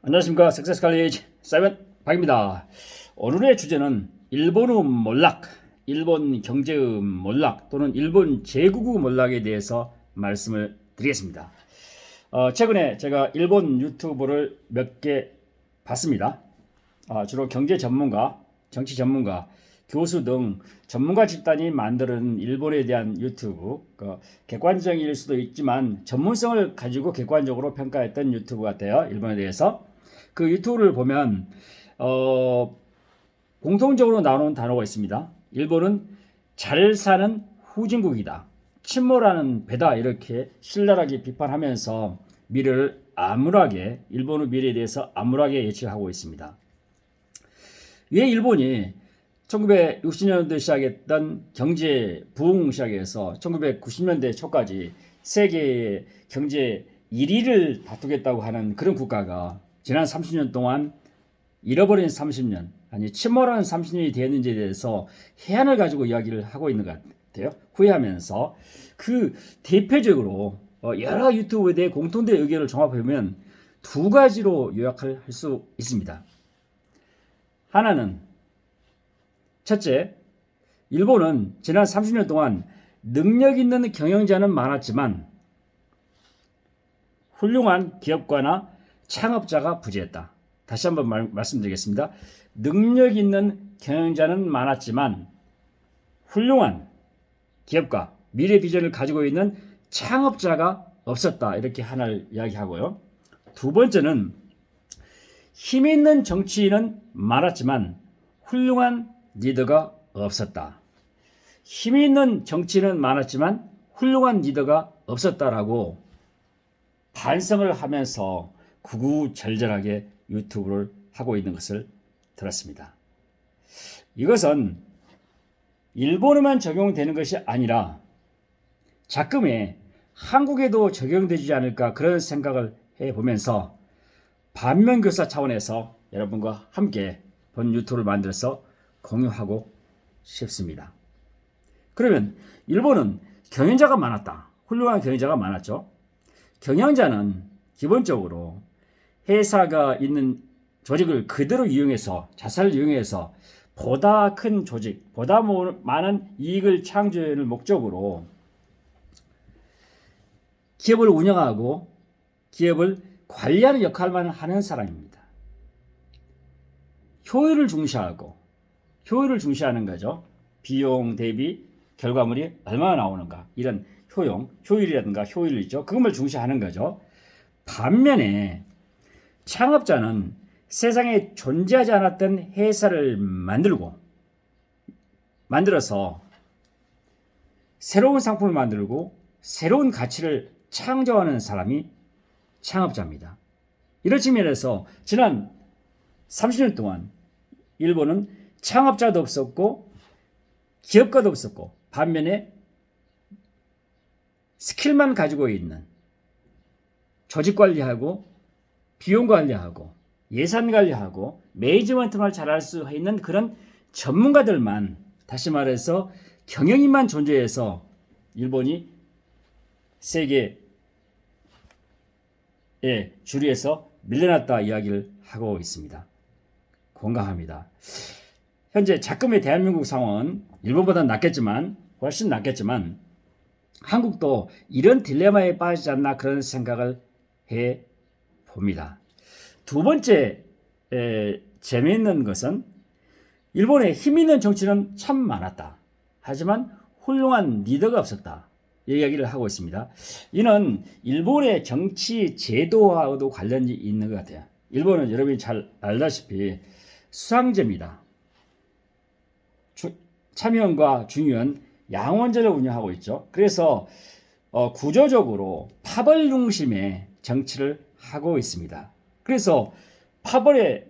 안녕하십니까. 석세스 칼리지 사이먼 박입니다. 오늘의 주제는 일본의 몰락, 일본 경제의 몰락 또는 일본 제국의 몰락에 대해서 말씀을 드리겠습니다. 최근에 제가 일본 유튜브를 몇 개 봤습니다. 주로 경제 전문가, 정치 전문가, 교수 등 전문가 집단이 만드는 일본에 대한 유튜브, 객관적일 수도 있지만 전문성을 가지고 객관적으로 평가했던 유튜브 같아요. 일본에 대해서. 그 유튜브를 보면 공통적으로 나오는 단어가 있습니다. 일본은 잘 사는 후진국이다, 침몰하는 배다, 이렇게 신랄하게 비판하면서 미래를 암울하게, 일본의 미래에 대해서 암울하게 예측하고 있습니다. 왜 일본이 1960년대 시작했던 경제 부흥 시작해서 1990년대 초까지 세계 경제 1위를 다투겠다고 하는 그런 국가가 지난 30년 동안 잃어버린 30년, 아니 침몰한 30년이 되었는지에 대해서 해안을 가지고 이야기를 하고 있는 것 같아요. 후회하면서 그 대표적으로 여러 유튜브에 대해 공통된 의견을 종합해보면 두 가지로 요약할 수 있습니다. 하나는, 첫째, 일본은 지난 30년 동안 능력 있는 경영자는 많았지만 훌륭한 기업가나 창업자가 부재했다. 다시 한번 말씀드리겠습니다. 능력 있는 경영자는 많았지만 훌륭한 기업가, 미래 비전을 가지고 있는 창업자가 없었다. 이렇게 하나를 이야기하고요. 두 번째는, 힘 있는 정치인은 많았지만 훌륭한 리더가 없었다. 힘 있는 정치인은 많았지만 훌륭한 리더가 없었다라고 반성을 하면서 구구절절하게 유튜브를 하고 있는 것을 들었습니다. 이것은 일본에만 적용되는 것이 아니라 자금에 한국에도 적용되지 않을까, 그런 생각을 해보면서 반면교사 차원에서 여러분과 함께 본 유튜브를 만들어서 공유하고 싶습니다. 그러면 일본은 경영자가 많았다. 훌륭한 경영자가 많았죠. 경영자는 기본적으로 회사가 있는 조직을 그대로 이용해서, 자산을 이용해서 보다 큰 조직, 보다 많은 이익을 창조하는 목적으로 기업을 운영하고 기업을 관리하는 역할만 하는 사람입니다. 효율을 중시하는 거죠. 비용 대비 결과물이 얼마나 나오는가, 이런 효율이라든가 효율이죠. 그것을 중시하는 거죠. 반면에 창업자는 세상에 존재하지 않았던 회사를 만들어서 새로운 상품을 만들고 새로운 가치를 창조하는 사람이 창업자입니다. 이런 측면에서 지난 30년 동안 일본은 창업자도 없었고 기업가도 없었고, 반면에 스킬만 가지고 있는, 조직 관리하고 비용 관리하고 예산 관리하고 매니지먼트만 잘할 수 있는 그런 전문가들만, 다시 말해서 경영인만 존재해서 일본이 세계의 주류에서 밀려났다 이야기를 하고 있습니다. 공감합니다. 현재 자금의 대한민국 상황은 일본보다 훨씬 낫겠지만 한국도 이런 딜레마에 빠지지 않나, 그런 생각을 해 봅니다. 두 번째 재미있는 것은, 일본에 힘 있는 정치는 참 많았다. 하지만 훌륭한 리더가 없었다. 이 이야기를 하고 있습니다. 이는 일본의 정치 제도와도 관련이 있는 것 같아요. 일본은 여러분이 잘 알다시피 수상제입니다. 참의원과 중의원 양원제를 운영하고 있죠. 그래서 구조적으로 파벌 중심의 정치를 하고 있습니다. 그래서 파벌의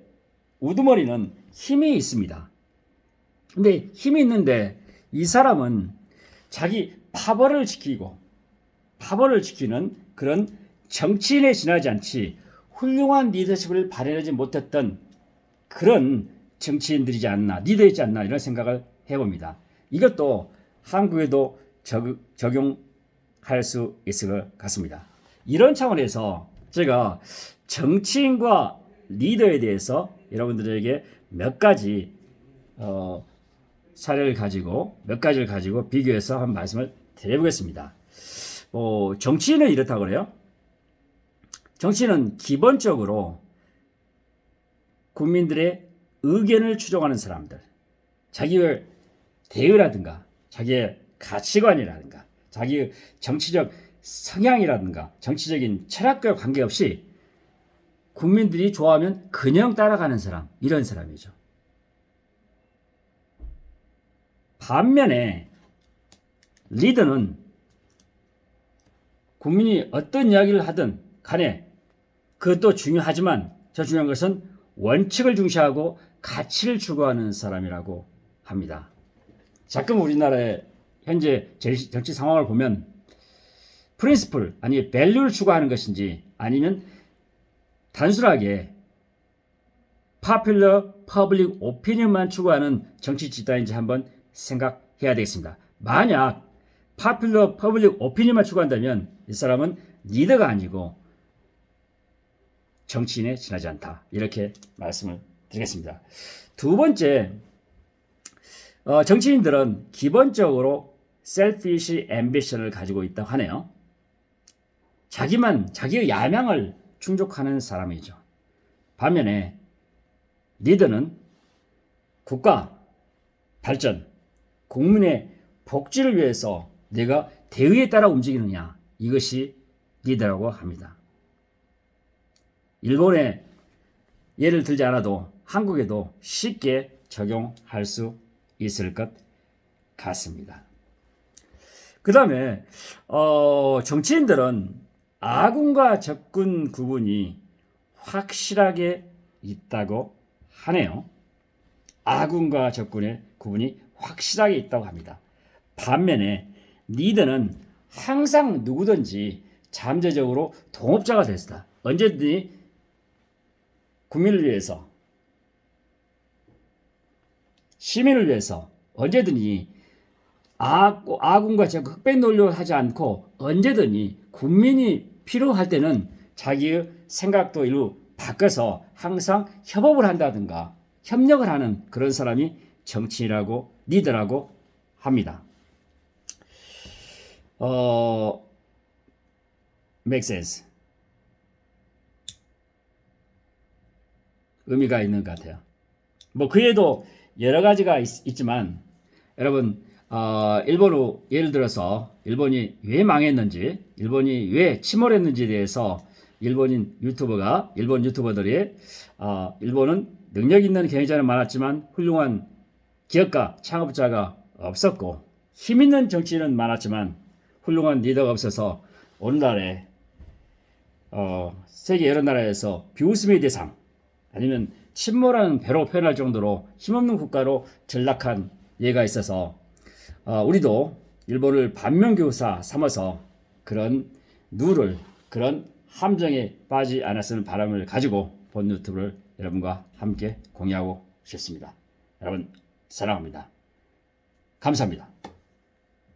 우두머리는 힘이 있습니다. 근데 힘이 있는데 이 사람은 자기 파벌을 지키는 그런 정치인에 지나지 않지 훌륭한 리더십을 발휘하지 못했던 그런 정치인들이지 않나, 리더이지 않나, 이런 생각을 해봅니다. 이것도 한국에도 적용할 수 있을 것 같습니다. 이런 차원에서 제가 정치인과 리더에 대해서 여러분들에게 몇 가지 사례를 가지고 몇 가지를 가지고 비교해서 한 말씀을 드려보겠습니다. 정치인은 이렇다고 그래요. 정치인은 기본적으로 국민들의 의견을 추종하는 사람들, 자기의 대의라든가 자기의 가치관이라든가 자기의 정치적 성향이라든가 정치적인 철학과 관계없이 국민들이 좋아하면 그냥 따라가는 사람, 이런 사람이죠. 반면에 리더는 국민이 어떤 이야기를 하든 간에 그것도 중요하지만 더 중요한 것은 원칙을 중시하고 가치를 추구하는 사람이라고 합니다. 가끔 우리나라의 현재 정치 상황을 보면 프린시플, 아니 밸류를 추구하는 것인지 아니면 단순하게 popular public opinion만 추구하는 정치 집단인지 한번 생각해야 되겠습니다. 만약 popular public opinion만 추구한다면 이 사람은 리더가 아니고 정치인에 지나지 않다. 이렇게 말씀을 드리겠습니다. 두 번째, 정치인들은 기본적으로 selfish ambition을 가지고 있다고 하네요. 자기의 야망을 충족하는 사람이죠. 반면에 리더는 국가 발전, 국민의 복지를 위해서 내가 대의에 따라 움직이느냐, 이것이 리더라고 합니다. 일본의 예를 들지 않아도 한국에도 쉽게 적용할 수 있을 것 같습니다. 그 다음에 정치인들은 아군과 적군 구분이 확실하게 있다고 하네요. 아군과 적군의 구분이 확실하게 있다고 합니다. 반면에 리더는 항상 누구든지 잠재적으로 동업자가 됐다. 언제든지 국민을 위해서, 시민을 위해서 언제든지 아군과 적군 흑백 논리를 하지 않고 언제든지 국민이 필요할 때는 자기의 생각도 일부 바꿔서 항상 협업을 한다든가 협력을 하는 그런 사람이 정치인이라고, 리더라고 합니다. make sense. 의미가 있는 것 같아요. 그 외에도 여러 가지가 있지만 여러분, 일본으로 예를 들어서 일본이 왜 망했는지, 일본이 왜 침몰했는지에 대해서 일본 유튜버들이 일본은 능력 있는 경영자는 많았지만 훌륭한 기업가, 창업자가 없었고 힘 있는 정치인은 많았지만 훌륭한 리더가 없어서 오늘날에 세계 여러 나라에서 비웃음의 대상 아니면 침몰하는 배로 표현할 정도로 힘없는 국가로 전락한 예가 있어서 우리도 일본을 반면교사 삼아서 그런 그런 함정에 빠지지 않았으면 바람을 가지고 본 유튜브를 여러분과 함께 공유하고 싶습니다. 여러분 사랑합니다. 감사합니다.